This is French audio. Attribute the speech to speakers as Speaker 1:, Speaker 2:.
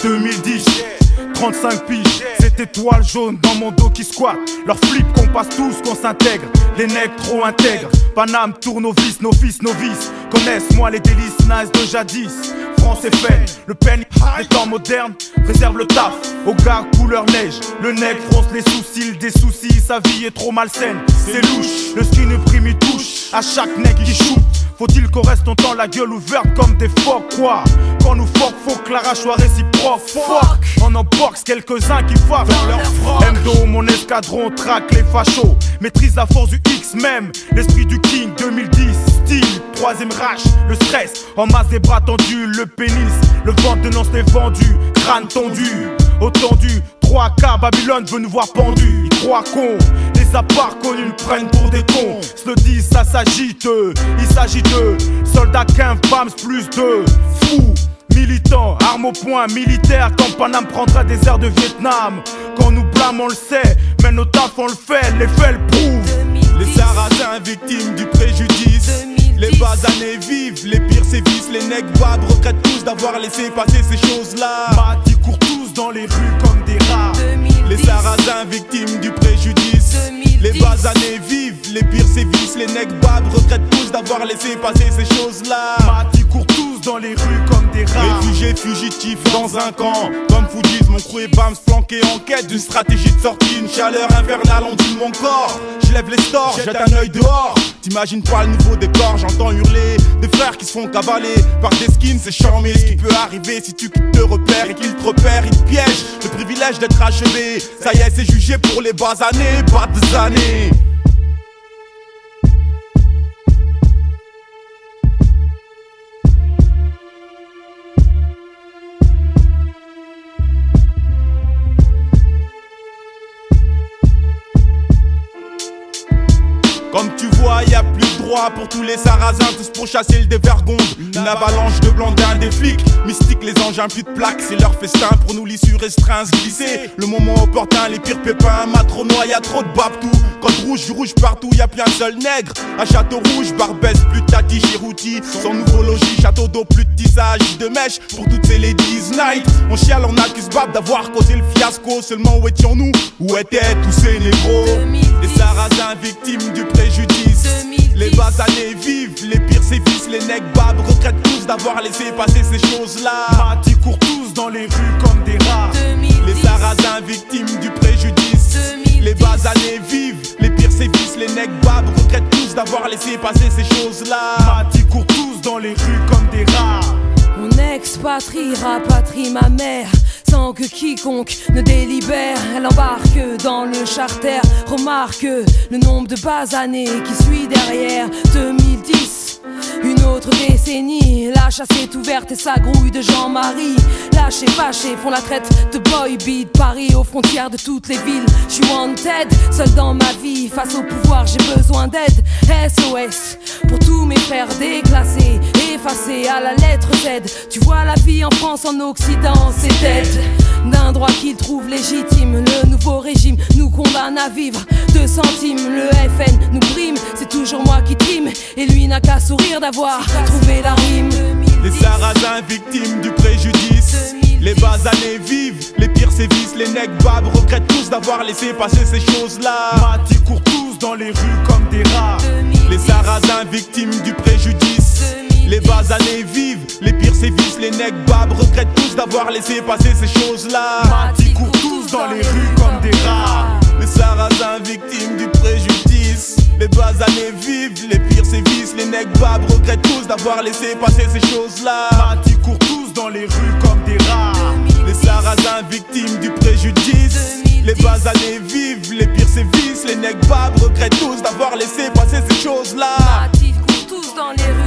Speaker 1: 2010. 35 piges, cette étoile jaune dans mon dos qui squatte. Leur flip qu'on passe tous, qu'on s'intègre. Les nègres trop intègres. Paname tourne nos fils, novices. Connaissent moi les délices nice de jadis. France est fait, le penny des temps modernes réserve le taf aux gars couleur neige. Le nègre fronce les sourcils, des soucis, sa vie est trop malsaine. C'est louche, le skin prime il touche à chaque nègre qui shoot. Faut-il qu'on reste longtemps la gueule ouverte comme des phoques, quoi? Quand nous fuck, faut que la rage soit réciproque. Fuck, on en boxe quelques-uns qui fassent dans leur froc. M2, mon escadron traque les fachos. Maîtrise la force du X même, l'esprit du King 2010. Style, troisième rage, le stress. En masse des bras tendus, le pénis. Le ventre de lance est vendu, crâne tondu. Au tendu, 3K, Babylone veut nous voir pendus. Ils croient qu'on les a pas reconnus, nous prennent pour des cons. Se le disent, ça s'agite, il s'agit de soldats 15 bams plus de fous. Militants, armes au poing, militaires. Quand Paname prendra des airs de Vietnam. Quand nous blâme on le sait, mais nos tafs on le fait, les faits le prouvent.
Speaker 2: Les Sarrasins victimes du préjudice. Les basanés vivent, les pires sévices. Les nègres babs regrettent tous d'avoir laissé passer ces choses-là.
Speaker 1: Mati court tous dans les rues comme des rats.
Speaker 2: Les Sarrasins victimes du préjudice. Les basanés vivent, les pires sévices. Les nègres babs regrettent tous d'avoir laissé passer ces choses-là.
Speaker 1: Mati court tous dans les rues comme des rats.
Speaker 2: Réfugiés fugitifs dans un camp. Comme Foudis, mon crew et Bams planqués en quête d'une stratégie de sortie. Une chaleur infernale ondule mon corps. Je lève les stores, jette un œil dehors. T'imagines pas le nouveau décor, j'entends hurler des frères qui se font cavaler par des skins, c'est charmé. Ce qui peut arriver si tu quittes te repères et qu'ils te repèrent, ils te piègent. Le privilège d'être achevé, ça y est, c'est jugé pour les bas années, pas des années. Comme tu vois, y a plus de droit pour tous les Sarrasins, tous pour chasser le dévergonde. Une avalanche de blandins, des flics, mystiques, les engins plus de plaques. C'est leur festin pour nous l'issue restreint, se glisser. Le moment opportun, les pires pépins, matronois, y a trop de babtou. Code rouge, du rouge partout, y a plus un seul nègre. À Château Rouge, Barbès, plus de Tati, Chirouti. Son nouveau logis, château d'eau, plus de tissage, de mèche. Pour toutes ces ladies night, on chiale, on accuse Bab d'avoir causé le fiasco. Seulement où étions-nous? Où étaient tous ces négros? Les Sarrasins victimes du préjudice. Les basanés vivent, les pires sévices. Les nègres babs regrettent tous d'avoir laissé passer ces choses-là.
Speaker 1: Mati court tous dans les rues comme des rats.
Speaker 2: Les Sarrasins victimes du préjudice. Les basanés vivent, les pires sévices. Les nègres babs regrettent tous d'avoir laissé passer ces choses-là.
Speaker 1: Mati court tous dans les rues comme des rats.
Speaker 3: Mon ex-patrie rapatrie ma mère sans que quiconque ne délibère. Elle embarque dans le charter. Remarque le nombre de basanés qui suit derrière. 2010, une autre décennie. La chasse est ouverte et sa grouille de Jean-Marie. Lâchés, fâchés, font la traite de boy beat. Paris aux frontières de toutes les villes. J'suis wanted, seul dans ma vie. Face au pouvoir, j'ai besoin d'aide. SOS pour tous mes frères déclassés, effacés à la lettre Z. Tu vois la vie en France, en Occident, c'est tête d'un droit qu'ils trouvent légitime. Le nouveau régime nous condamne à vivre 2 centimes. Le FN nous brime, c'est toujours moi qui trime. Et lui n'a qu'à sourire d'avoir trouvé la rime.
Speaker 2: Les Sarrasins victimes du préjudice. Les basanés vivent, les pires sévices. Les nègres babs regrettent tous d'avoir laissé passer ces choses-là.
Speaker 1: Mati court tous dans les rues comme des rats.
Speaker 2: Les Sarrasins victimes du préjudice. Les basanés vivent, les pires sévices. Les nègres babs regrettent tous d'avoir laissé passer ces choses-là.
Speaker 1: Mati court tous dans les rues comme des rats.
Speaker 2: Les Sarrasins victimes du préjudice. Les basanés vivent, les pires sévices. Les nègres babs regrettent tous d'avoir laissé passer ces choses-là.
Speaker 1: Mati court tous dans les rues comme des rats.
Speaker 2: Les Sarrasins victimes du préjudice. Les basanés vivent, les pires sévices. Les nègres babs regrettent tous d'avoir laissé passer ces choses-là.
Speaker 3: Mati court tous dans les rues.